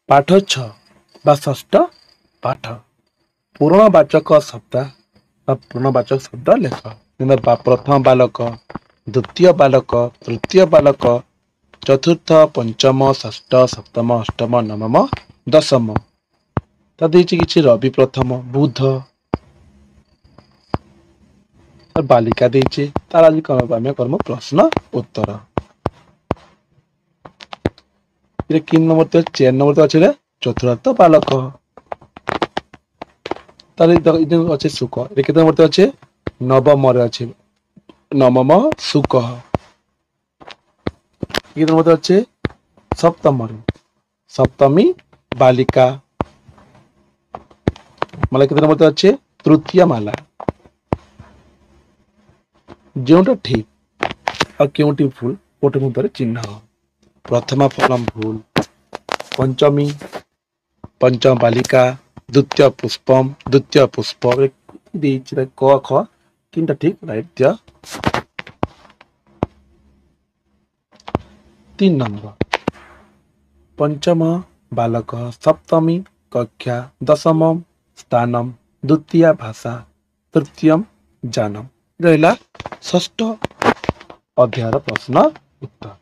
पाठ 6 बा षष्ठ पाठ पूर्णवाचक शब्द पूर्णवाचक शब्द लेख प्रथम बालक द्वितीय बालक तृतीय बालक चतुर्थ पंचम षष्ठ सप्तम अष्टम नवम दशम कि रवि प्रथम बुध बालिका देचे तार आज कर्म प्रश्न उत्तर किन नंबर चेन नंबर अच्छे चतुर्थ बालक अच्छे सुख केते नंबर अच्छे नवम अच्छे नवम सुख नंबर अच्छे सप्तम सप्तमी बालिका माला केते नंबर अच्छे तृतीय माला जोटा ठीक और क्योंटी भूल गोटे मुद्दे चिन्ह प्रथम फलम भूल पंचमी पंचम बालिका द्वितीय पुष्पम द्वितीय पुष्प क ख तीन ठीक राइट दिया 3 नंबर पंचम बालक सप्तमी कक्षा दशम स्थानम द्वितीय भाषा तृतीय जानम रहा षष्ठ अध्याय प्रश्न उत्तर।